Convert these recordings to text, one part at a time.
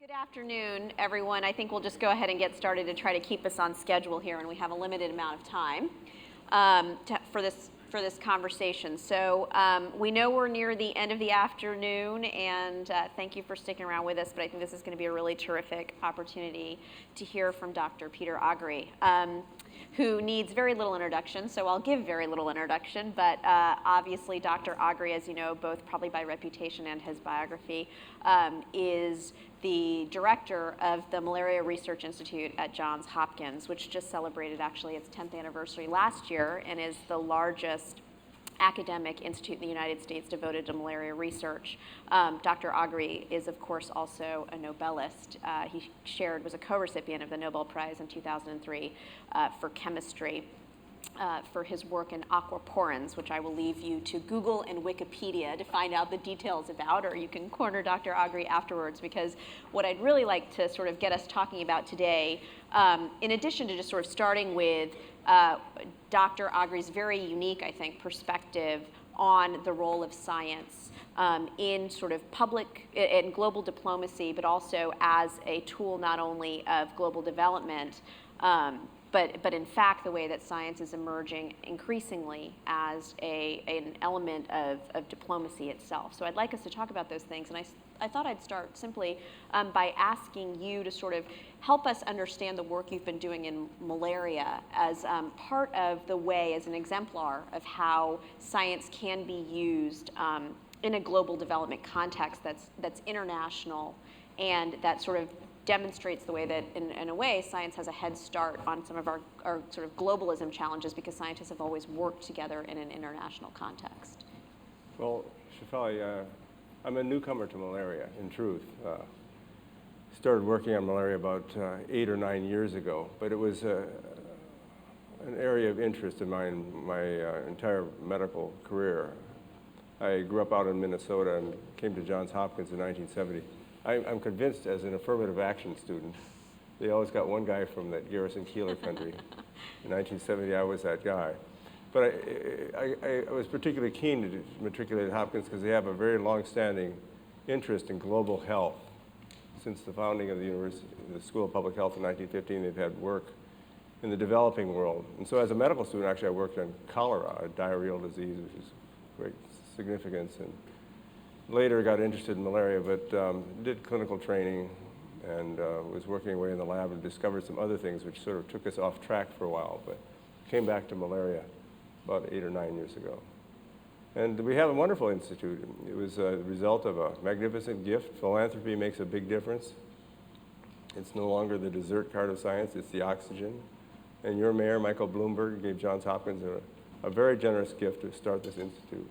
Good afternoon, everyone. I think we'll just go ahead and get started to try to keep us on schedule here, and we have a limited amount of time for this conversation. So we know we're near the end of the afternoon, and thank you for sticking around with us, but I think this is going to be a really terrific opportunity to hear from Dr. Peter Agri, who needs very little introduction, so I'll give very little introduction, but obviously Dr. Agri, as you know, both probably by reputation and his biography, is the director of the Malaria Research Institute at Johns Hopkins, which just celebrated actually its 10th anniversary last year and is the largest academic institute in the United States devoted to malaria research. Dr. Agri is, of course, also a Nobelist. He was a co-recipient of the Nobel Prize in 2003 for chemistry. For his work in aquaporins, which I will leave you to Google and Wikipedia to find out the details about, or you can corner Dr. Agri afterwards, because what I'd really like to sort of get us talking about today, in addition to just sort of starting with Dr. Agri's very unique, I think, perspective on the role of science in sort of public and global diplomacy, but also as a tool not only of global development, but in fact, the way that science is emerging increasingly as an element of diplomacy itself. So I'd like us to talk about those things, and I thought I'd start simply by asking you to sort of help us understand the work you've been doing in malaria as part of the way, as an exemplar of how science can be used in a global development context that's international, and that sort of demonstrates the way that, in a way, science has a head start on some of our sort of globalism challenges, because scientists have always worked together in an international context. Well, Shefali, I'm a newcomer to malaria, in truth. Started working on malaria about 8 or 9 years ago, but it was an area of interest in my entire medical career. I grew up out in Minnesota and came to Johns Hopkins in 1970. I'm convinced, as an affirmative action student, they always got one guy from that Garrison Keillor country. In 1970, I was that guy. But I was particularly keen to matriculate at Hopkins because they have a very long-standing interest in global health. Since the founding of the School of Public Health in 1915, they've had work in the developing world. And so as a medical student, actually, I worked on cholera, a diarrheal disease, which is great significance. And later got interested in malaria, but did clinical training and was working away in the lab and discovered some other things which sort of took us off track for a while, but came back to malaria about 8 or 9 years ago. And we have a wonderful institute. It was a result of a magnificent gift. Philanthropy makes a big difference. It's no longer the dessert card of science, it's the oxygen. And your mayor, Michael Bloomberg, gave Johns Hopkins a very generous gift to start this institute.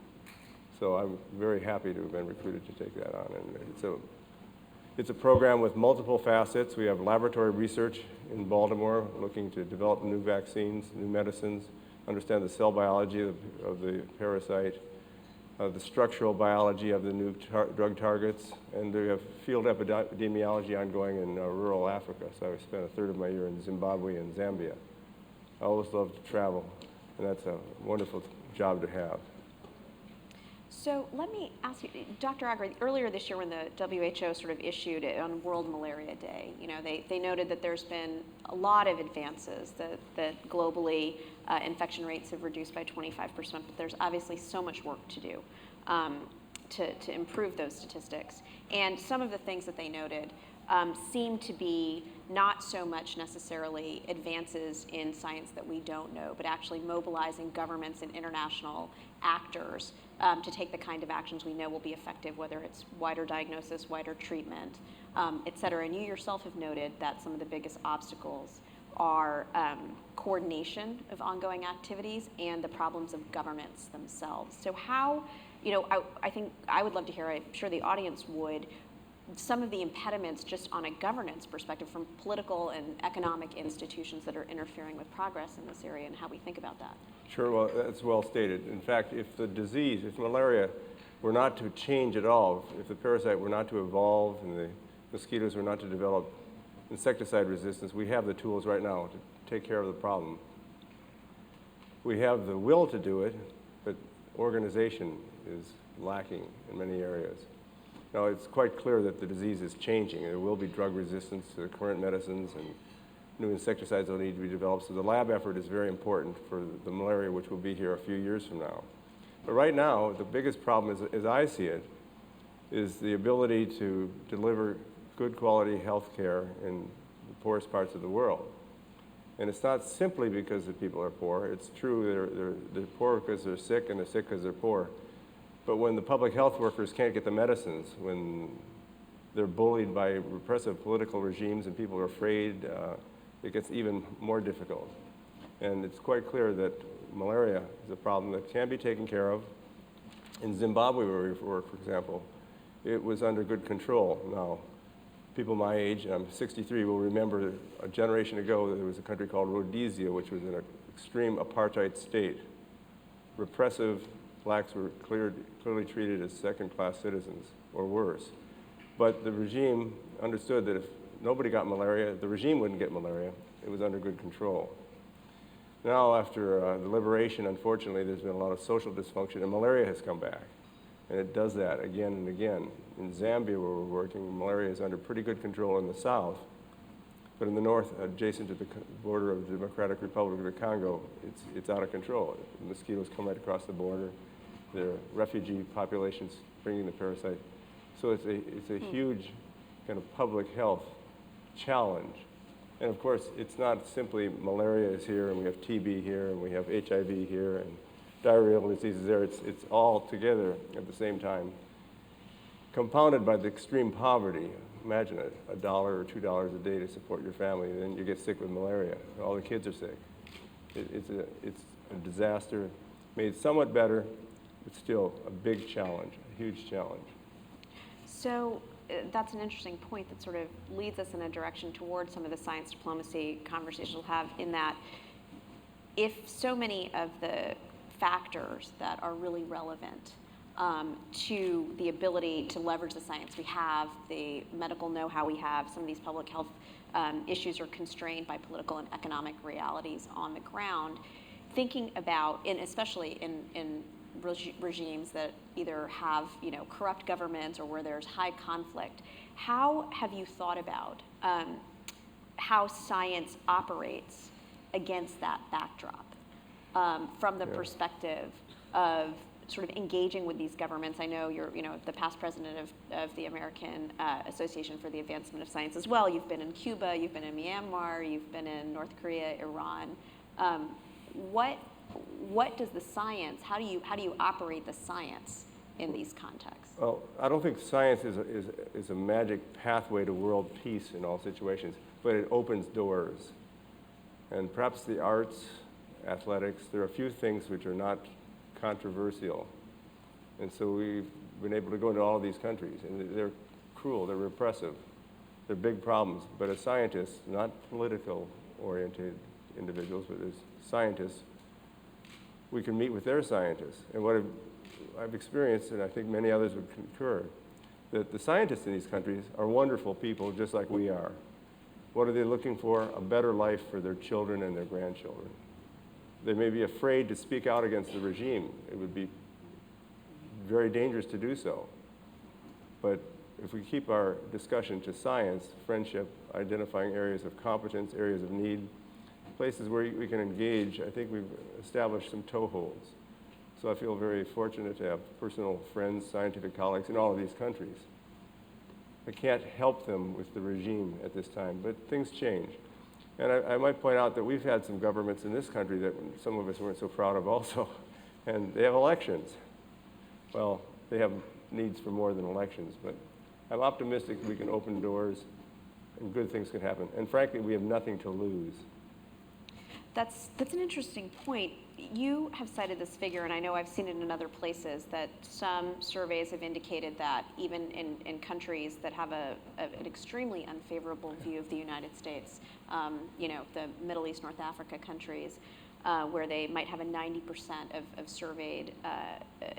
So I'm very happy to have been recruited to take that on. And it's a program with multiple facets. We have laboratory research in Baltimore, looking to develop new vaccines, new medicines, understand the cell biology of the parasite, the structural biology of the new drug targets, and we have field epidemiology ongoing in rural Africa. So I spent a third of my year in Zimbabwe and Zambia. I always love to travel, and that's a wonderful job to have. So let me ask you, Dr. Agri, earlier this year when the WHO sort of issued it on World Malaria Day, you know, they noted that there's been a lot of advances, that globally infection rates have reduced by 25%, but there's obviously so much work to do to improve those statistics. And some of the things that they noted seem to be not so much necessarily advances in science that we don't know, but actually mobilizing governments and international actors to take the kind of actions we know will be effective, whether it's wider diagnosis, wider treatment, et cetera. And you yourself have noted that some of the biggest obstacles are coordination of ongoing activities and the problems of governments themselves. So how, you know, I think I would love to hear, I'm sure the audience would, some of the impediments just on a governance perspective from political and economic institutions that are interfering with progress in this area, and how we think about that. Sure, well, that's well stated. In fact, if malaria were not to change at all, if the parasite were not to evolve and the mosquitoes were not to develop insecticide resistance, we have the tools right now to take care of the problem. We have the will to do it, but organization is lacking in many areas. Now, it's quite clear that the disease is changing. There will be drug resistance to the current medicines, and new insecticides will need to be developed. So the lab effort is very important for the malaria, which will be here a few years from now. But right now, the biggest problem, as I see it, is the ability to deliver good quality health care in the poorest parts of the world. And it's not simply because the people are poor. It's true, they're poor because they're sick, and they're sick because they're poor. But when the public health workers can't get the medicines, when they're bullied by repressive political regimes and people are afraid, it gets even more difficult. And it's quite clear that malaria is a problem that can be taken care of. In Zimbabwe, where we work, for example, it was under good control. Now, people my age, and I'm 63, will remember a generation ago there was a country called Rhodesia, which was in an extreme apartheid state. Repressive blacks were clearly treated as second-class citizens, or worse. But the regime understood that if nobody got malaria, the regime wouldn't get malaria. It was under good control. Now, after the liberation, unfortunately, there's been a lot of social dysfunction, and malaria has come back. And it does that again and again. In Zambia, where we're working, malaria is under pretty good control in the south. But in the north, adjacent to the border of the Democratic Republic of the Congo, it's out of control. The mosquitoes come right across the border. There are refugee populations bringing the parasite. So it's a huge kind of public health challenge. And of course, it's not simply malaria is here, and we have TB here, and we have HIV here, and diarrheal diseases there. It's all together at the same time, compounded by the extreme poverty. Imagine $1 or $2 a day to support your family, and then you get sick with malaria. All the kids are sick. It's a disaster, made somewhat better, but still a big challenge, a huge challenge. So that's an interesting point that sort of leads us in a direction towards some of the science diplomacy conversations we'll have, in that if so many of the factors that are really relevant to the ability to leverage the science we have, the medical know-how we have, some of these public health issues are constrained by political and economic realities on the ground, thinking about, and especially in regimes that either have corrupt governments or where there's high conflict, how have you thought about how science operates against that backdrop from the perspective of sort of engaging with these governments? I know you're the past president of the American Association for the Advancement of Science as well. You've been in Cuba, you've been in Myanmar, you've been in North Korea, Iran. What does the science, how do you operate the science in these contexts? Well, I don't think science is a magic pathway to world peace in all situations, but it opens doors. And perhaps the arts, athletics, there are a few things which are not controversial. And so we've been able to go into all of these countries, and they're cruel, they're repressive, they're big problems. But as scientists, not political-oriented individuals, but as scientists, we can meet with their scientists. And what I've experienced, and I think many others would concur, that the scientists in these countries are wonderful people just like we are. What are they looking for? A better life for their children and their grandchildren. They may be afraid to speak out against the regime. It would be very dangerous to do so. But if we keep our discussion to science, friendship, identifying areas of competence, areas of need, places where we can engage, I think we've established some toeholds. So I feel very fortunate to have personal friends, scientific colleagues in all of these countries. I can't help them with the regime at this time, but things change. And I might point out that we've had some governments in this country that some of us weren't so proud of also, and they have elections. Well, they have needs for more than elections, but I'm optimistic we can open doors and good things can happen. And frankly, we have nothing to lose. That's an interesting point. You have cited this figure, and I know I've seen it in other places, that some surveys have indicated that even in countries that have an extremely unfavorable view of the United States, the Middle East, North Africa countries, where they might have a 90% of surveyed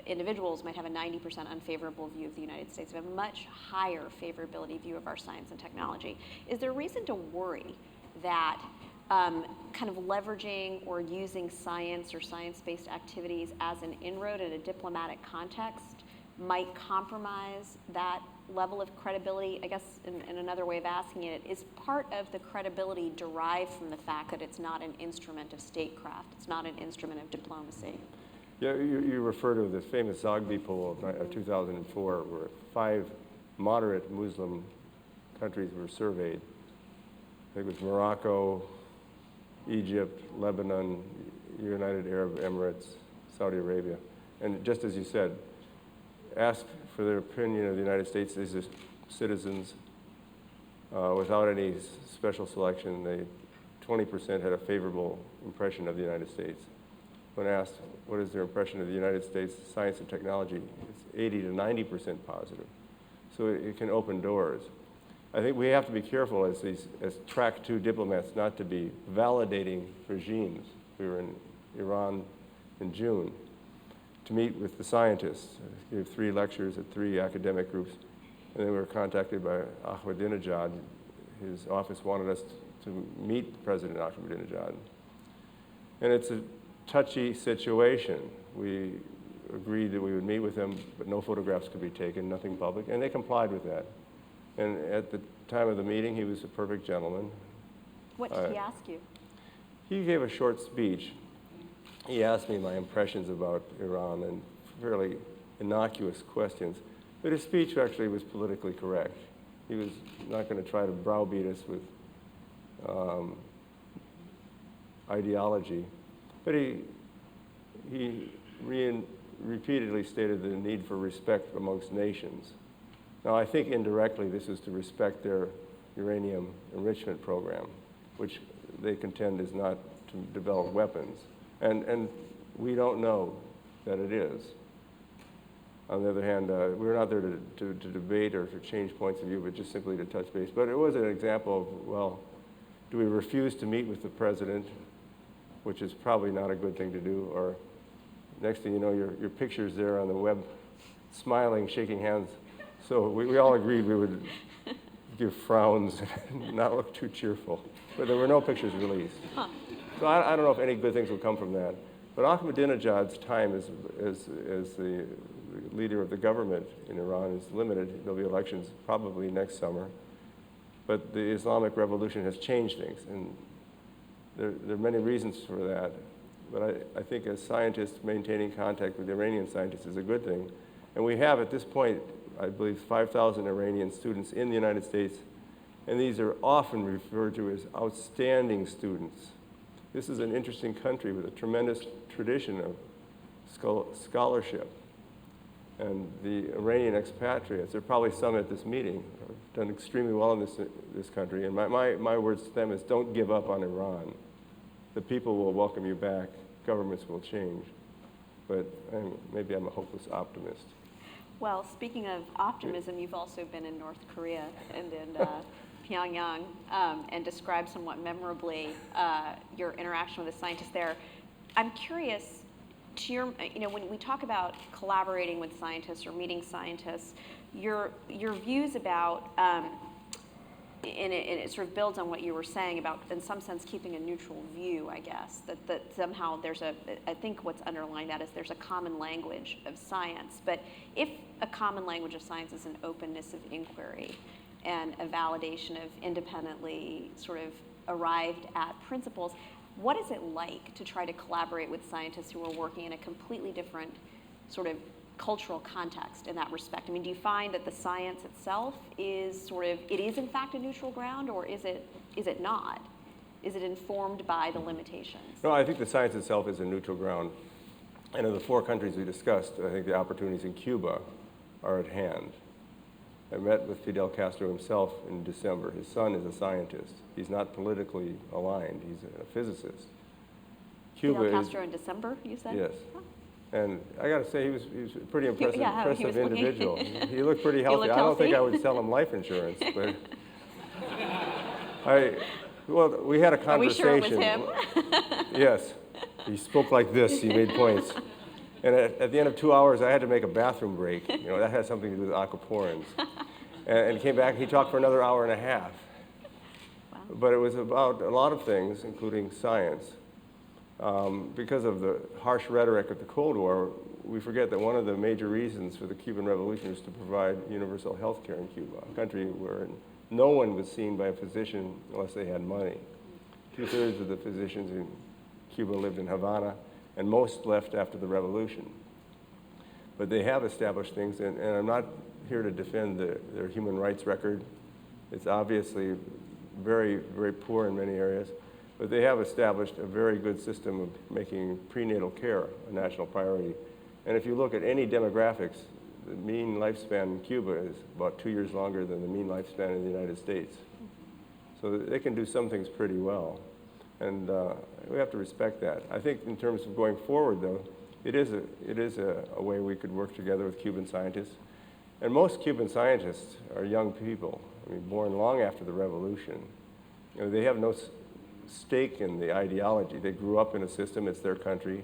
individuals might have a 90% unfavorable view of the United States. We have a much higher favorability view of our science and technology. Is there reason to worry that kind of leveraging or using science or science-based activities as an inroad in a diplomatic context might compromise that level of credibility? I guess in another way of asking it, is part of the credibility derived from the fact that it's not an instrument of statecraft, it's not an instrument of diplomacy? Yeah, you refer to the famous Zogby poll of 2004, where 5 moderate Muslim countries were surveyed. I think it was Morocco, Egypt, Lebanon, United Arab Emirates, Saudi Arabia. And just as you said, asked for their opinion of the United States as citizens without any special selection. 20% had a favorable impression of the United States. When asked what is their impression of the United States science and technology, it's 80 to 90% positive. So it can open doors. I think we have to be careful as track 2 diplomats not to be validating regimes. We were in Iran in June to meet with the scientists. I gave 3 lectures at 3 academic groups, and then we were contacted by Ahmadinejad. His office wanted us to meet President Ahmadinejad. And it's a touchy situation. We agreed that we would meet with him, but no photographs could be taken, nothing public, and they complied with that. And at the time of the meeting, he was a perfect gentleman. What did he ask you? He gave a short speech. He asked me my impressions about Iran and fairly innocuous questions. But his speech actually was politically correct. He was not going to try to browbeat us with ideology. But he repeatedly stated the need for respect amongst nations. Now, I think indirectly this is to respect their uranium enrichment program, which they contend is not to develop weapons. And we don't know that it is. On the other hand, we're not there to debate or to change points of view, but just simply to touch base. But it was an example of, well, do we refuse to meet with the president, which is probably not a good thing to do, or next thing you know, your picture's there on the web, smiling, shaking hands. So we all agreed we would give frowns and not look too cheerful. But there were no pictures released. Huh. So I don't know if any good things will come from that. But Ahmadinejad's time as the leader of the government in Iran is limited. There'll be elections probably next summer. But the Islamic Revolution has changed things. And there are many reasons for that. But I think as scientists, maintaining contact with Iranian scientists is a good thing. And we have at this point, I believe, 5,000 Iranian students in the United States. And these are often referred to as outstanding students. This is an interesting country with a tremendous tradition of scholarship. And the Iranian expatriates, there are probably some at this meeting, have done extremely well in this country. And my words to them is, don't give up on Iran. The people will welcome you back. Governments will change. But maybe I'm a hopeless optimist. Well, speaking of optimism, you've also been in North Korea and in Pyongyang and described somewhat memorably your interaction with the scientists there. I'm curious, when we talk about collaborating with scientists or meeting scientists, your views about, and it sort of builds on what you were saying about, in some sense, keeping a neutral view, I guess, that somehow I think what's underlying that is there's a common language of science. But if a common language of science is an openness of inquiry and a validation of independently sort of arrived at principles, what is it like to try to collaborate with scientists who are working in a completely different sort of cultural context in that respect? I mean, do you find that the science itself is it is in fact a neutral ground, or is it not? Is it informed by the limitations? No, I think the science itself is a neutral ground. And of the 4 countries we discussed, I think the opportunities in Cuba are at hand. I met with Fidel Castro himself in December. His son is a scientist. He's not politically aligned. He's a physicist. Fidel Castro in December, you said? Yes. Huh. And I got to say, he was a pretty impressive individual. He looked pretty healthy. I don't think I would sell him life insurance, but we had a conversation. Are we sure it was him? Yes. He spoke like this. He made points. And at the end of 2 hours, I had to make a bathroom break. That had something to do with aquaporins. And he came back, and he talked for another hour and a half. Wow. But it was about a lot of things, including science. Because of the harsh rhetoric of the Cold War, we forget that one of the major reasons for the Cuban Revolution was to provide universal health care in Cuba, a country where no one was seen by a physician unless they had money. 2/3 of the physicians in Cuba lived in Havana, and most left after the revolution. But they have established things, and I'm not here to defend their human rights record. It's obviously very, very poor in many areas, but they have established a very good system of making prenatal care a national priority. And if you look at any demographics, the mean lifespan in Cuba is about 2 years longer than the mean lifespan in the United States. So they can do some things pretty well. And we have to respect that. I think in terms of going forward, though, it is a way we could work together with Cuban scientists. And most Cuban scientists are young people, I mean, born long after the revolution. You know, they have no stake in the ideology. They grew up in a system, it's their country.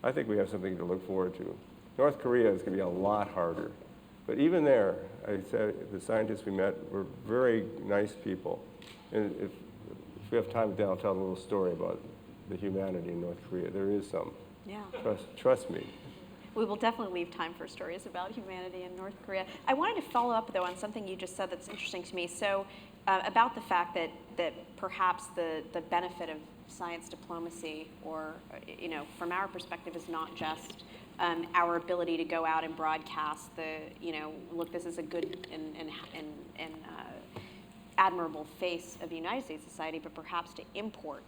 I think we have something to look forward to. North Korea is going to be a lot harder. But even there, I said the scientists we met were very nice people. And if we have time, then I'll tell a little story about the humanity in North Korea. There is some. Yeah. Trust me. We will definitely leave time for stories about humanity in North Korea. I wanted to follow up, though, on something you just said that's interesting to me. So about the fact that perhaps the benefit of science diplomacy, or, you know, from our perspective, is not just our ability to go out and broadcast look, this is a good and admirable face of the United States society, but perhaps to import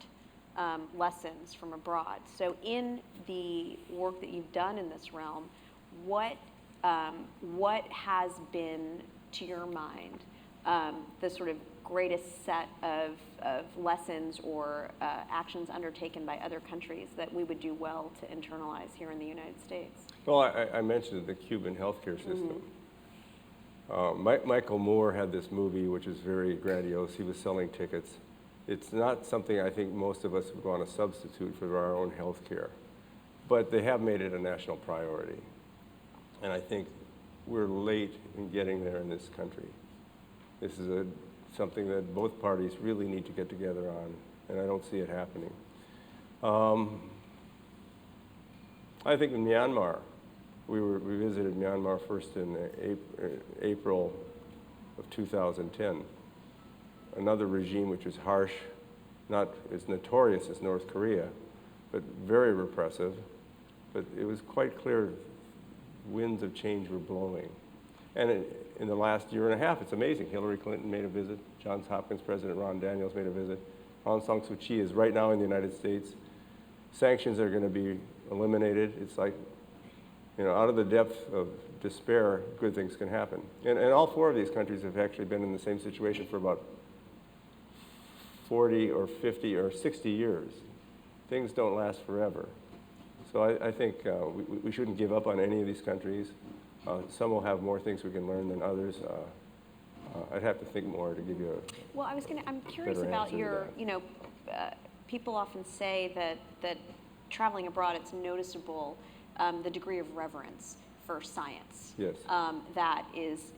lessons from abroad. So in the work that you've done in this realm, what has been, to your mind, the sort of greatest set of lessons or actions undertaken by other countries that we would do well to internalize here in the United States? Well, I mentioned the Cuban healthcare system. Michael Moore had this movie, which is very grandiose. He was selling tickets. It's not something I think most of us would want to substitute for our own health care. But they have made it a national priority. And I think we're late in getting there in this country. This is something that both parties really need to get together on, and I don't see it happening. I think in Myanmar, we visited Myanmar first in April of 2010. Another regime which is harsh, not as notorious as North Korea, but very repressive. But it was quite clear winds of change were blowing. And in the last year and a half, it's amazing. Hillary Clinton made a visit. Johns Hopkins President Ron Daniels made a visit. Aung San Suu Kyi is right now in the United States. Sanctions are going to be eliminated. It's like, you know, out of the depth of despair, good things can happen. And all four of these countries have actually been in the same situation for about 40 or 50 or 60 years. Things don't last forever. So I think we shouldn't give up on any of these countries. Some will have more things we can learn than others. I'd have to think more to give you a Well, I'm curious about your, people often say that traveling abroad, it's noticeable the degree of reverence for science. Yes. That is,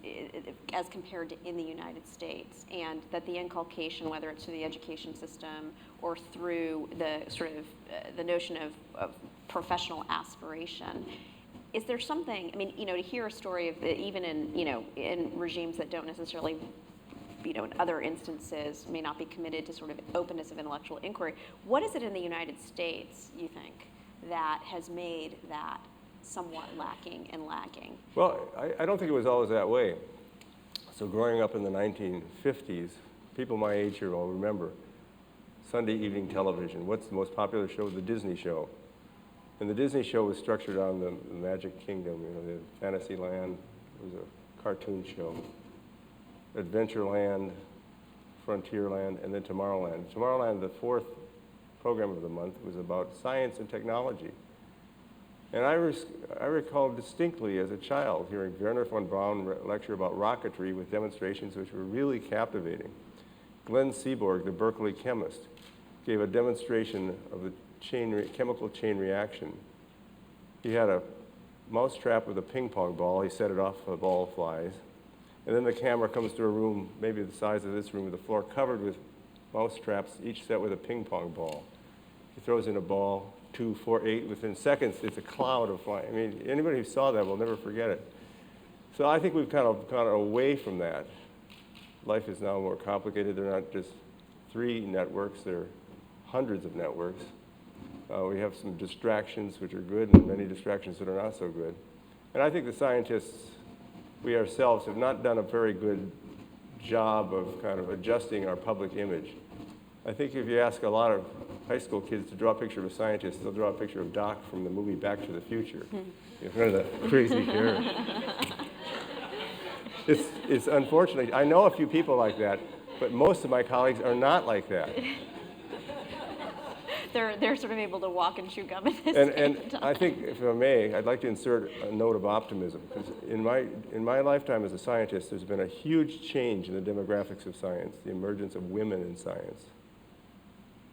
as compared to in the United States, and that the inculcation, whether it's through the education system or through the sort of the notion of professional aspiration, is there something, I mean, to hear a story of even in regimes that don't necessarily, in other instances may not be committed to sort of openness of intellectual inquiry, what is it in the United States, you think, that has made that somewhat lacking and lagging? Well, I don't think it was always that way. So growing up in the 1950s, people my age here will remember Sunday evening television. What's the most popular show? The Disney show. And the Disney show was structured on the Magic Kingdom, the Fantasyland was a cartoon show. Adventureland, Frontierland, and then Tomorrowland. Tomorrowland, the fourth program of the month, was about science and technology. And I recall distinctly as a child hearing Werner von Braun lecture about rocketry with demonstrations which were really captivating. Glenn Seaborg, the Berkeley chemist, gave a demonstration of the chemical chain reaction. He had a mousetrap with a ping pong ball. He set it off, a ball flies. And then the camera comes to a room, maybe the size of this room, with the floor covered with mouse traps, each set with a ping pong ball. He throws in a ball, 248, within seconds, it's a cloud of flying. I mean, anybody who saw that will never forget it. So I think we've kind of gone away from that. Life is now more complicated. They're not just 3 networks, they're hundreds of networks. We have some distractions which are good and many distractions that are not so good. And I think the scientists, we ourselves, have not done a very good job of kind of adjusting our public image. I think if you ask a lot of high school kids to draw a picture of a scientist, they'll draw a picture of Doc from the movie Back to the Future. You've heard of that crazy hair. It's unfortunate. I know a few people like that, but most of my colleagues are not like that. They're sort of able to walk and chew gum at the And same time. I think, if I may, I'd like to insert a note of optimism, because in my lifetime as a scientist, there's been a huge change in the demographics of science, the emergence of women in science.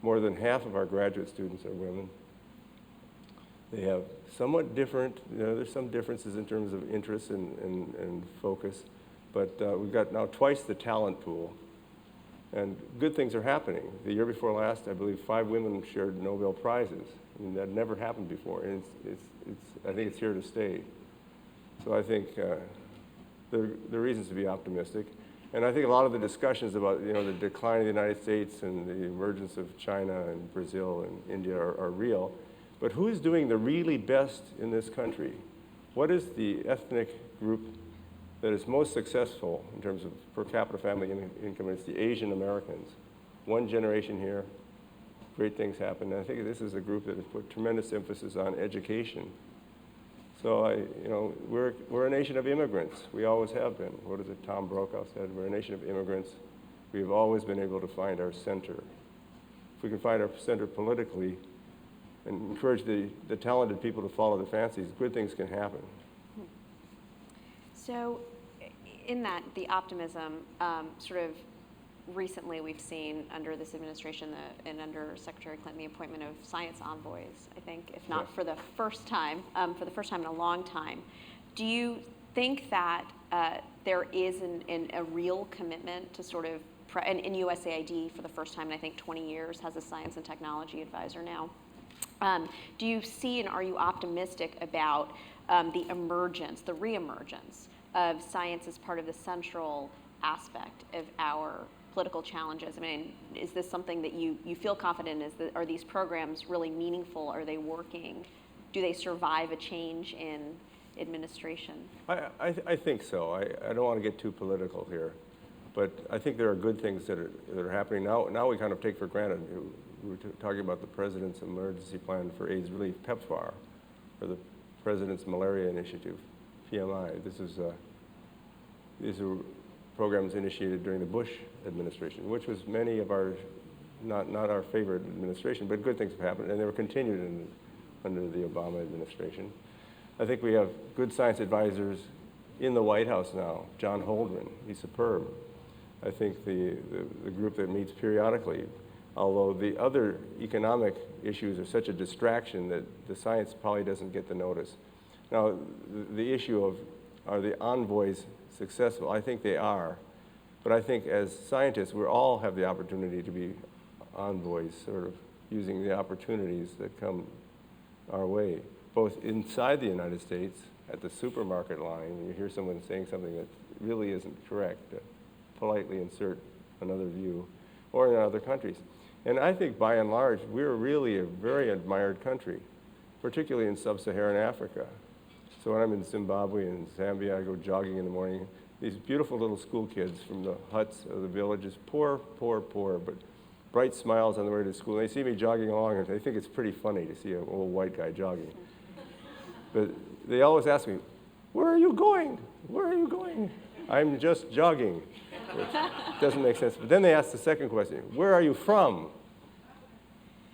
More than half of our graduate students are women. They have somewhat different, there's some differences in terms of interest and focus, but we've got now twice the talent pool. And good things are happening. The year before last, I believe 5 women shared Nobel Prizes. I mean, that never happened before, and I think it's here to stay. So I think there are reasons to be optimistic. And I think a lot of the discussions about the decline of the United States and the emergence of China and Brazil and India are real. But who is doing the really best in this country? What is the ethnic group that is most successful in terms of per capita family income? It's the Asian Americans. One generation here, great things happen. And I think this is a group that has put tremendous emphasis on education. So we're a nation of immigrants. We always have been. What is it Tom Brokaw said? We're a nation of immigrants. We've always been able to find our center. If we can find our center politically and encourage the talented people to follow the fancies, good things can happen. So in that, the optimism, sort of recently we've seen under this administration and under Secretary Clinton the appointment of science envoys, I think, if not for the first time in a long time. Do you think that there is a real commitment to sort of, and USAID for the first time in I think 20 years has a science and technology advisor now. Do you see and are you optimistic about the emergence, the reemergence of science as part of the central aspect of our political challenges? I mean, is this something that you feel confident in? Are these programs really meaningful? Are they working? Do they survive a change in administration? I think so. I don't want to get too political here, but I think there are good things that are happening now. Now we kind of take for granted. We were talking about the President's Emergency Plan for AIDS Relief, PEPFAR, or the President's Malaria Initiative, PMI. These are programs initiated during the Bush administration, which was many of our, not our favorite administration, but good things have happened, and they were continued under the Obama administration. I think we have good science advisors in the White House now. John Holdren, he's superb. I think the group that meets periodically, although the other economic issues are such a distraction that the science probably doesn't get the notice. Now, the issue of, are the envoys successful? I think they are. But I think as scientists, we all have the opportunity to be envoys, sort of using the opportunities that come our way, both inside the United States, at the supermarket line, when you hear someone saying something that really isn't correct, politely insert another view, or in other countries. And I think by and large, we're really a very admired country, particularly in sub-Saharan Africa. So when I'm in Zimbabwe and Zambia, I go jogging in the morning. These beautiful little school kids from the huts of the villages, poor, but bright smiles on the way to school. They see me jogging along, and they think it's pretty funny to see an old white guy jogging. But they always ask me, "Where are you going? Where are you going?" "I'm just jogging," which doesn't make sense. But then they ask the second question, "Where are you from?"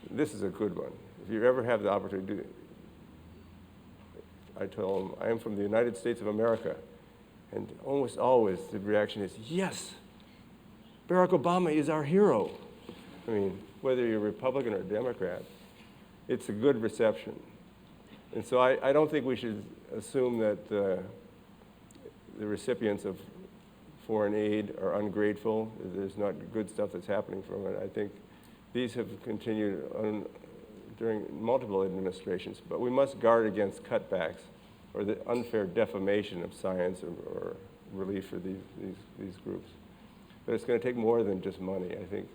This is a good one. If you ever have the opportunity to do it, I tell them, "I am from the United States of America." And almost always the reaction is, "Yes, Barack Obama is our hero." I mean, whether you're Republican or Democrat, it's a good reception. And so I don't think we should assume that the recipients of foreign aid are ungrateful. There's not good stuff that's happening from it. I think these have continued during multiple administrations, but we must guard against cutbacks or the unfair defamation of science or relief for these groups. But it's going to take more than just money. I think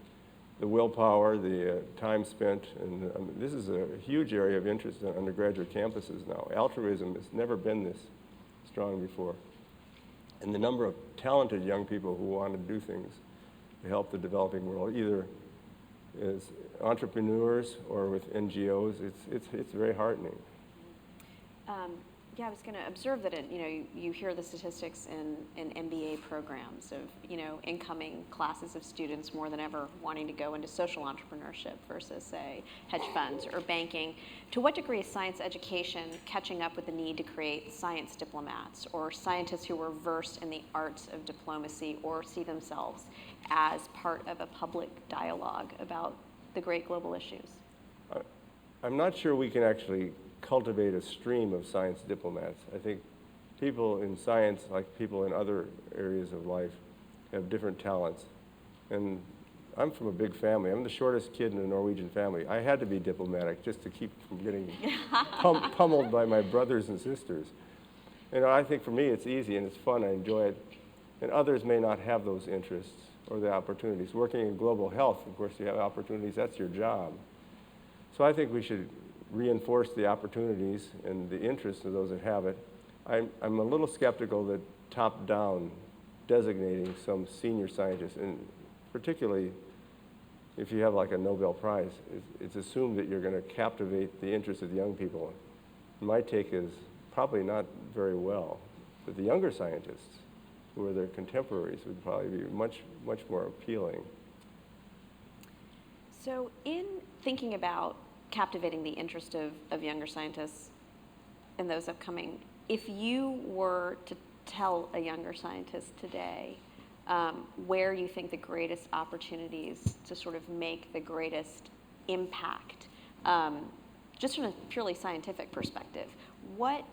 the willpower, the time spent, and this is a huge area of interest on undergraduate campuses now. Altruism has never been this strong before. And the number of talented young people who want to do things to help the developing world, either as entrepreneurs or with NGOs, it's very heartening. Yeah, I was going to observe that you hear the statistics in MBA programs of incoming classes of students more than ever wanting to go into social entrepreneurship versus, say, hedge funds or banking. To what degree is science education catching up with the need to create science diplomats or scientists who are versed in the arts of diplomacy or see themselves as part of a public dialogue about the great global issues? I'm not sure we can actually cultivate a stream of science diplomats. I think people in science, like people in other areas of life, have different talents. And I'm from a big family. I'm the shortest kid in a Norwegian family. I had to be diplomatic just to keep from getting pummeled by my brothers and sisters. I think for me it's easy and it's fun. I enjoy it. And others may not have those interests or the opportunities. Working in global health, of course, you have opportunities. That's your job. So I think we should reinforce the opportunities and the interests of those that have it. I'm a little skeptical that top-down designating some senior scientists, and particularly if you have like a Nobel Prize, it's assumed that you're going to captivate the interest of the young people. My take is probably not very well, but the younger scientists, who are their contemporaries, would probably be much, much more appealing. So in thinking about captivating the interest of younger scientists and those upcoming, if you were to tell a younger scientist today where you think the greatest opportunities to sort of make the greatest impact, just from a purely scientific perspective, what,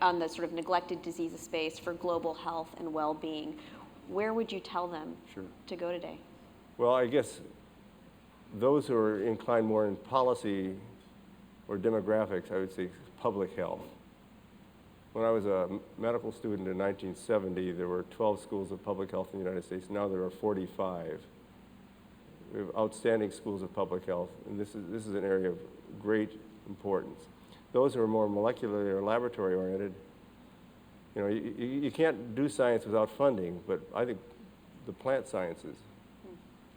on the sort of neglected diseases space for global health and well-being, where would you tell them to go today? Well, I guess those who are inclined more in policy or demographics, I would say public health. When I was a medical student in 1970, there were 12 schools of public health in the United States. Now there are 45. We have outstanding schools of public health, and this is an area of great importance. Those who are more molecularly or laboratory oriented, you can't do science without funding, but I think the plant sciences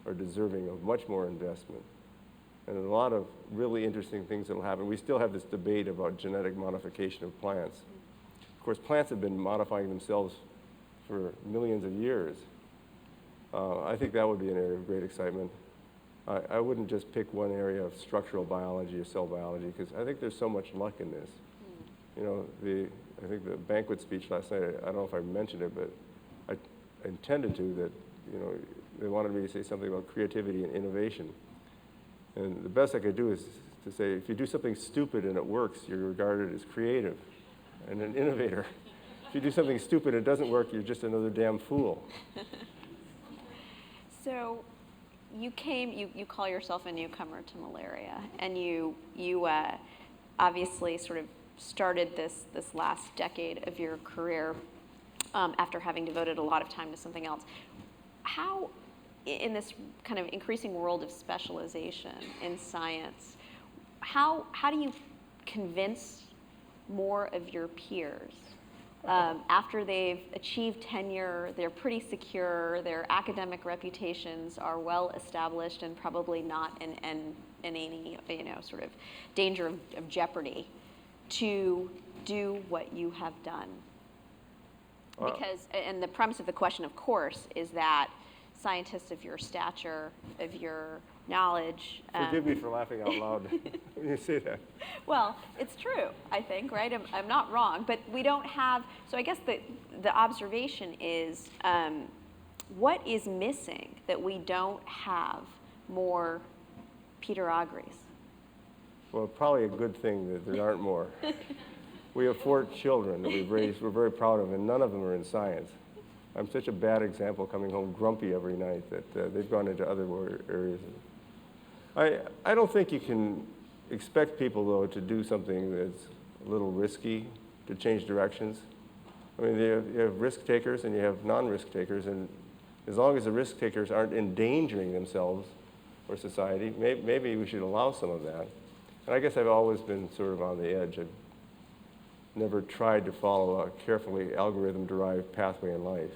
are deserving of much more investment. And a lot of really interesting things that will happen. We still have this debate about genetic modification of plants. Of course, plants have been modifying themselves for millions of years. I think that would be an area of great excitement. I wouldn't just pick one area of structural biology or cell biology, because I think there's so much luck in this. I think the banquet speech last night, I don't know if I mentioned it, but I intended to, that, they wanted me to say something about creativity and innovation. And the best I could do is to say, if you do something stupid and it works, you're regarded as creative and an innovator. If you do something stupid and it doesn't work, you're just another damn fool. So you call yourself a newcomer to malaria, and you obviously sort of started this last decade of your career after having devoted a lot of time to something else. How, in this kind of increasing world of specialization in science, how do you convince more of your peers after they've achieved tenure, they're pretty secure, their academic reputations are well established and probably not in any sort of danger of jeopardy, to do what you have done? Because, and the premise of the question, of course, is that scientists of your stature, of your knowledge. Forgive me for laughing out loud when you say that. Well, it's true, I think, right? I'm not wrong, but we don't have, so I guess the observation is, what is missing that we don't have more Peter Agres? Well, probably a good thing that there aren't more. We have 4 children that we've raised, we're very proud of, and none of them are in science. I'm such a bad example, coming home grumpy every night, that they've gone into other areas. I don't think you can expect people, though, to do something that's a little risky, to change directions. I mean, you have risk takers and you have non-risk takers, and as long as the risk takers aren't endangering themselves or society, maybe we should allow some of that. And I guess I've always been sort of on the edge. I've never tried to follow a carefully algorithm-derived pathway in life.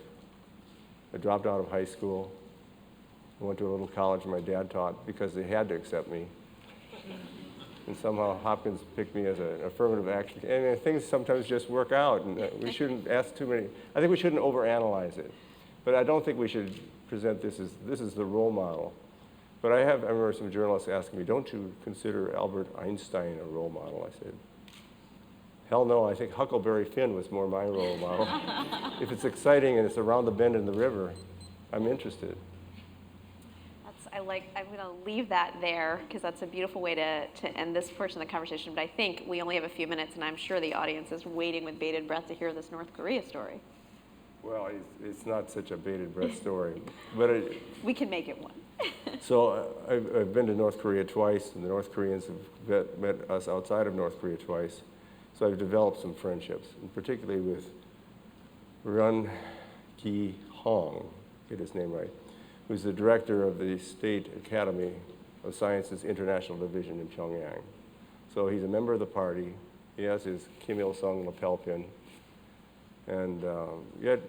I dropped out of high school. I went to a little college my dad taught because they had to accept me. And somehow Hopkins picked me as an affirmative action. And things sometimes just work out, and we shouldn't ask too many. I think we shouldn't overanalyze it. But I don't think we should present this as the role model. But I remember some journalists asking me, don't you consider Albert Einstein a role model? I said, hell no, I think Huckleberry Finn was more my role model. If it's exciting and it's around the bend in the river, I'm interested. I'm going to leave that there because that's a beautiful way to end this portion of the conversation. But I think we only have a few minutes, and I'm sure the audience is waiting with bated breath to hear this North Korea story. Well, it's not such a bated breath story, but we can make it one. So I've been to North Korea twice, and the North Koreans have met us outside of North Korea twice. So I've developed some friendships, and particularly with Run Ki Hong, get his name right, who's the director of the State Academy of Sciences International Division in Pyongyang. So he's a member of the party. He has his Kim Il-sung lapel pin. And yet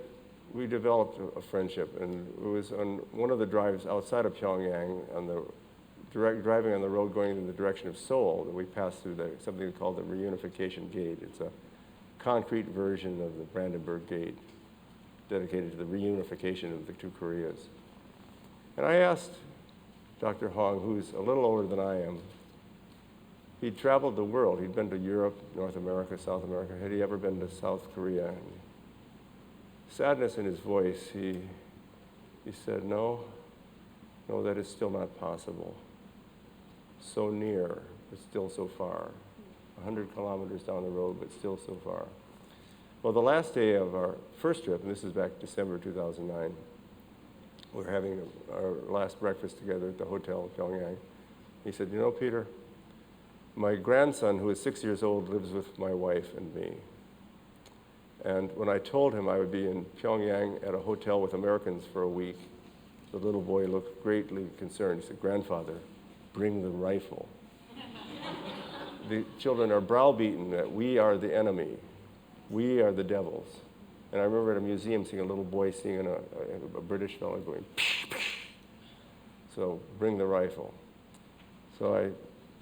we developed a friendship. And it was on one of the drives outside of Pyongyang, driving on the road going in the direction of Seoul, that we passed through something called the Reunification Gate. It's a concrete version of the Brandenburg Gate, dedicated to the reunification of the two Koreas. And I asked Dr. Hong, who's a little older than I am, he'd traveled the world. He'd been to Europe, North America, South America. Had he ever been to South Korea? And sadness in his voice, he said, no, that is still not possible. So near, but still so far. 100 kilometers down the road, but still so far. Well, the last day of our first trip, and this is back December 2009, we were having our last breakfast together at the hotel in Pyongyang. He said, you know, Peter, my grandson, who is 6 years old, lives with my wife and me. And when I told him I would be in Pyongyang at a hotel with Americans for a week, the little boy looked greatly concerned. He said, Grandfather, bring the rifle. The children are browbeaten that we are the enemy. We are the devils. And I remember at a museum seeing a little boy seeing a British fellow going, psh, psh. So bring the rifle. So I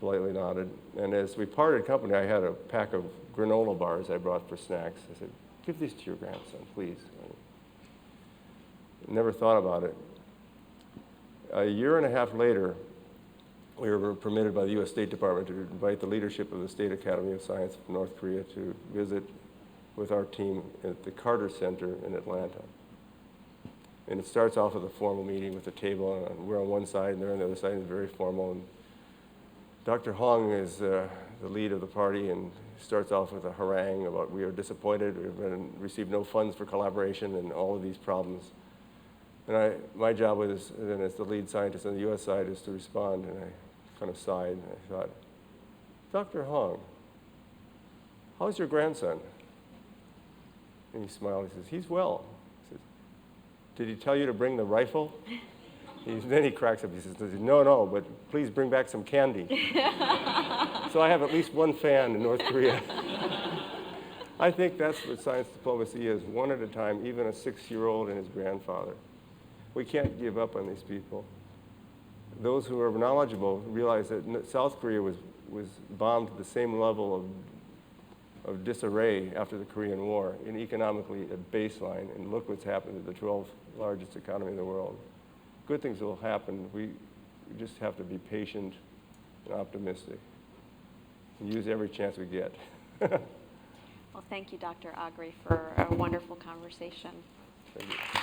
politely nodded. And as we parted company, I had a pack of granola bars I brought for snacks. I said, give these to your grandson, please. I never thought about it. A year and a half later, we were permitted by the U.S. State Department to invite the leadership of the State Academy of Science of North Korea to visit with our team at the Carter Center in Atlanta. And it starts off with a formal meeting with a table, and we're on one side and they're on the other side, and it's very formal. And Dr. Hong is the lead of the party and starts off with a harangue about we are disappointed, we've received no funds for collaboration and all of these problems. And my job was, then as the lead scientist on the U.S. side, is to respond, and I kind of sighed, and I thought, Dr. Hong, how's your grandson? And he smiled, he says, he's well. I said, did he tell you to bring the rifle? Then he cracks up, he says, no, but please bring back some candy. So I have at least one fan in North Korea. I think that's what science diplomacy is, one at a time, even a 6-year-old and his grandfather. We can't give up on these people. Those who are knowledgeable realize that South Korea was bombed to the same level of disarray after the Korean War, and economically at baseline, and look what's happened to the 12th largest economy in the world. Good things will happen. We just have to be patient and optimistic and use every chance we get. Well, thank you, Dr. Agri, for a wonderful conversation. Thank you.